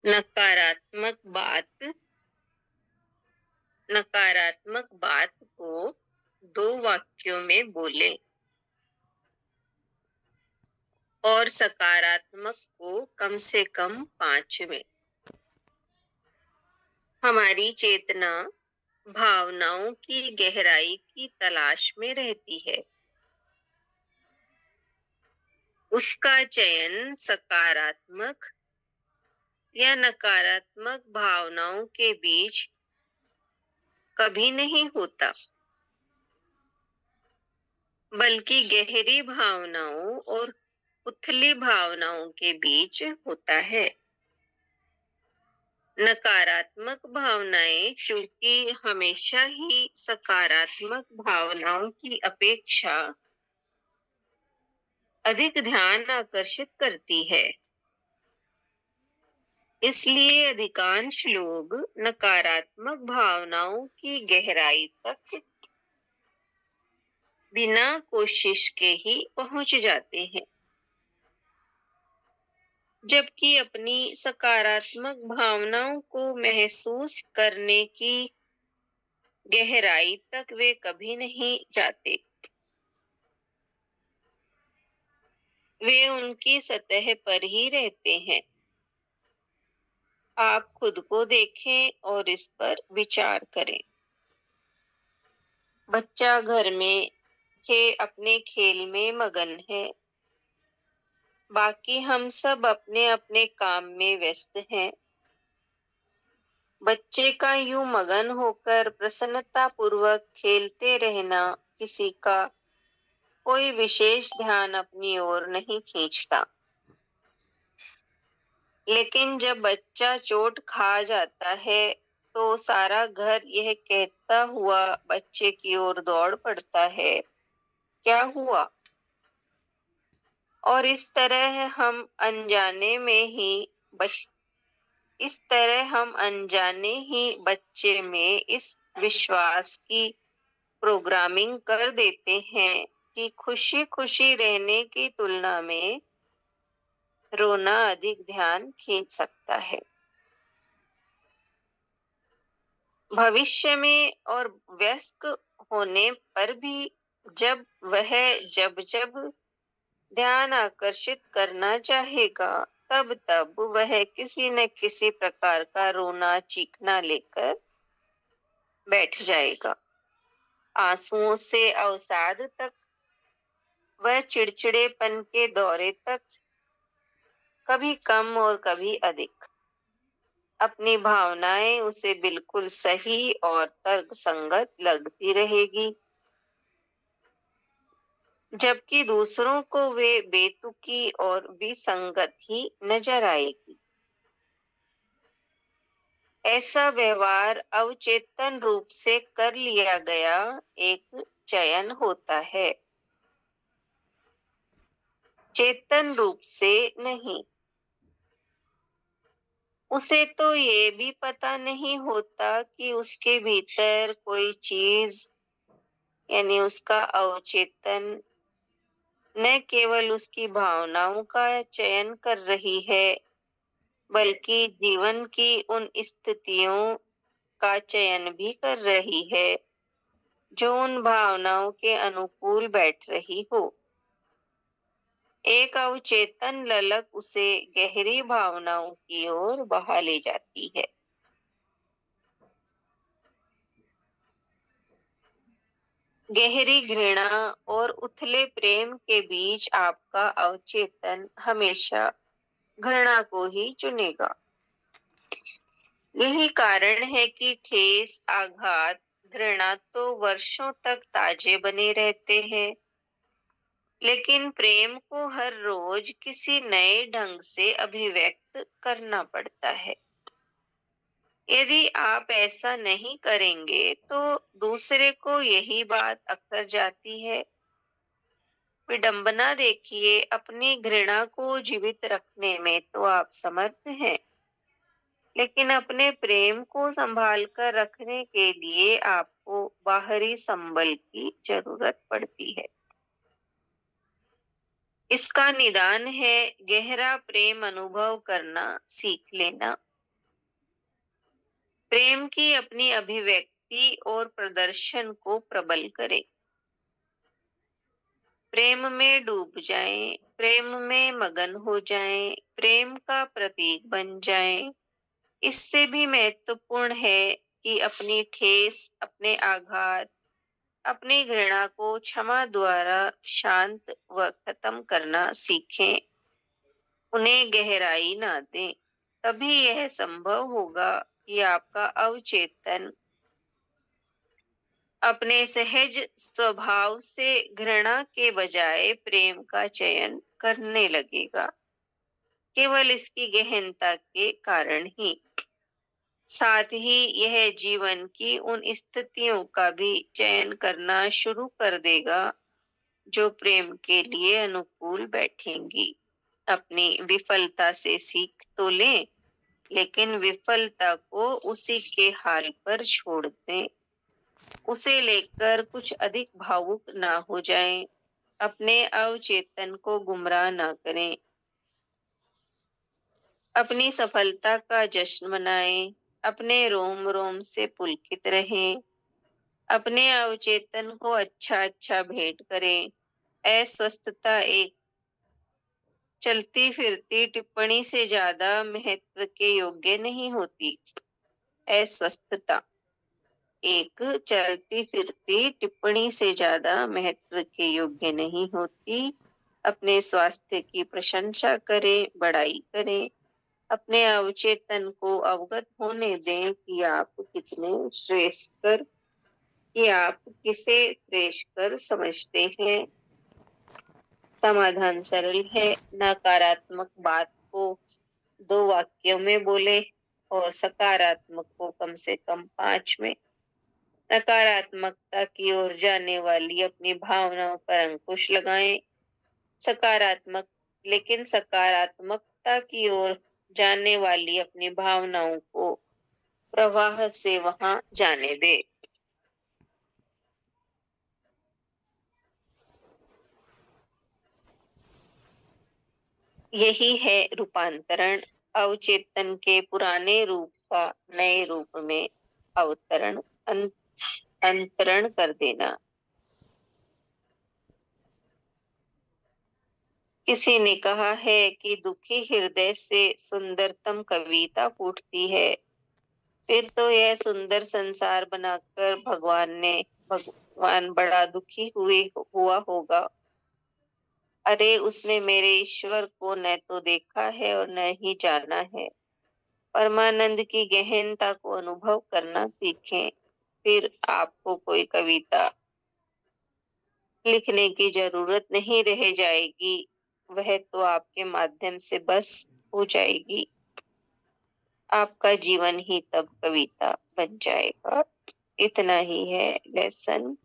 नकारात्मक बात नकारात्मक बात को 2 वाक्यों में बोलें और सकारात्मक को कम से कम 5 में। हमारी चेतना भावनाओं की गहराई की तलाश में रहती है। उसका चयन सकारात्मक या नकारात्मक भावनाओं के बीच कभी नहीं होता, बल्कि गहरी भावनाओं और उथली भावनाओं के बीच होता है। नकारात्मक भावनाएं क्योंकि हमेशा ही सकारात्मक भावनाओं की अपेक्षा अधिक ध्यान आकर्षित करती है। इसलिए अधिकांश लोग नकारात्मक भावनाओं की गहराई तक बिना कोशिश के ही पहुंच जाते हैं, जबकि अपनी सकारात्मक भावनाओं को महसूस करने की गहराई तक वे कभी नहीं जाते। वे उनकी सतह पर ही रहते हैं। आप खुद को देखें और इस पर विचार करें। बच्चा घर में अपने खेल में मगन है। बाकी हम सब अपने अपने काम में व्यस्त हैं। बच्चे का यूं मगन होकर प्रसन्नता पूर्वक खेलते रहना किसी का कोई विशेष ध्यान अपनी ओर नहीं खींचता। लेकिन जब बच्चा चोट खा जाता है तो सारा घर यह कहता हुआ बच्चे की ओर दौड़ पड़ता है, क्या हुआ? और इस तरह हम अनजाने ही बच्चे में इस विश्वास की प्रोग्रामिंग कर देते हैं कि खुशी खुशी रहने की तुलना में रोना अधिक ध्यान खींच सकता है। भविष्य में और वयस्क होने पर भी जब जब ध्यान आकर्षित करना चाहेगा, तब तब वह किसी न किसी प्रकार का रोना चीखना लेकर बैठ जाएगा। आंसुओं से अवसाद तक, वह चिड़चिड़ेपन के दौरे तक, कभी कम और कभी अधिक। अपनी भावनाएं उसे बिल्कुल सही और तर्कसंगत लगती रहेगी, जबकि दूसरों को वे बेतुकी और विसंगत ही नजर आएगी। ऐसा व्यवहार अवचेतन रूप से कर लिया गया एक चयन होता है, चेतन रूप से नहीं। उसे तो ये भी पता नहीं होता कि उसके भीतर कोई चीज यानी उसका अवचेतन न केवल उसकी भावनाओं का चयन कर रही है, बल्कि जीवन की उन स्थितियों का चयन भी कर रही है जो उन भावनाओं के अनुकूल बैठ रही हो। एक अवचेतन ललक उसे गहरी भावनाओं की ओर बहा ले जाती है। गहरी घृणा और उथले प्रेम के बीच आपका अवचेतन हमेशा घृणा को ही चुनेगा। यही कारण है कि ठेस, आघात, घृणा तो वर्षों तक ताजे बने रहते हैं, लेकिन प्रेम को हर रोज किसी नए ढंग से अभिव्यक्त करना पड़ता है। यदि आप ऐसा नहीं करेंगे तो दूसरे को यही बात अखर जाती है। विडंबना देखिए, अपनी घृणा को जीवित रखने में तो आप समर्थ हैं, लेकिन अपने प्रेम को संभाल कर रखने के लिए आपको बाहरी संबल की जरूरत पड़ती है। इसका निदान है गहरा प्रेम अनुभव करना सीख लेना। प्रेम की अपनी अभिव्यक्ति और प्रदर्शन को प्रबल करें। प्रेम में डूब जाएं, प्रेम में मगन हो जाएं, प्रेम का प्रतीक बन जाएं। इससे भी महत्वपूर्ण है कि अपनी ठेस, अपने आघात, अपनी घृणा को क्षमा द्वारा शांत व खत्म करना सीखें। उन्हें गहराई ना दें। तभी यह संभव होगा कि आपका अवचेतन अपने सहज स्वभाव से घृणा के बजाय प्रेम का चयन करने लगेगा, केवल इसकी गहनता के कारण ही। साथ ही यह जीवन की उन स्थितियों का भी चयन करना शुरू कर देगा जो प्रेम के लिए अनुकूल बैठेंगी। अपनी विफलता से सीख तो लें, लेकिन विफलता को उसी के हाल पर छोड़ दें। उसे लेकर कुछ अधिक भावुक ना हो जाएं। अपने अवचेतन को गुमराह ना करें। अपनी सफलता का जश्न मनाएं। अपने रोम रोम से पुलकित रहें। अपने अवचेतन को अच्छा अच्छा भेंट करें। अस्वस्थता एक चलती फिरती टिप्पणी से ज्यादा महत्व के योग्य नहीं होती। अस्वस्थता एक चलती फिरती टिप्पणी से ज्यादा महत्व के योग्य नहीं होती। अपने स्वास्थ्य की प्रशंसा करें, बड़ाई करें। अपने अवचेतन को अवगत होने दें कि आप किसे श्रेष्ठकर समझते हैं। समाधान सरल है। नकारात्मक बात को 2 वाक्यों में बोले और सकारात्मक को कम से कम 5 में। नकारात्मकता की ओर जाने वाली अपनी भावनाओं पर अंकुश लगाएं। लेकिन सकारात्मकता की ओर जाने वाली अपनी भावनाओं को प्रवाह से वहां जाने दे। यही है रूपांतरण, अवचेतन के पुराने रूप का नए रूप में अवतरण, अंतरण कर देना। किसी ने कहा है कि दुखी हृदय से सुंदरतम कविता फूटती है। फिर तो यह सुंदर संसार बनाकर भगवान बड़ा दुखी हुआ होगा। अरे उसने मेरे ईश्वर को न तो देखा है और न ही जाना है। परमानंद की गहनता को अनुभव करना सीखें। फिर आपको कोई कविता लिखने की जरूरत नहीं रह जाएगी। वह तो आपके माध्यम से बस हो जाएगी। आपका जीवन ही तब कविता बन जाएगा। इतना ही है लेसन।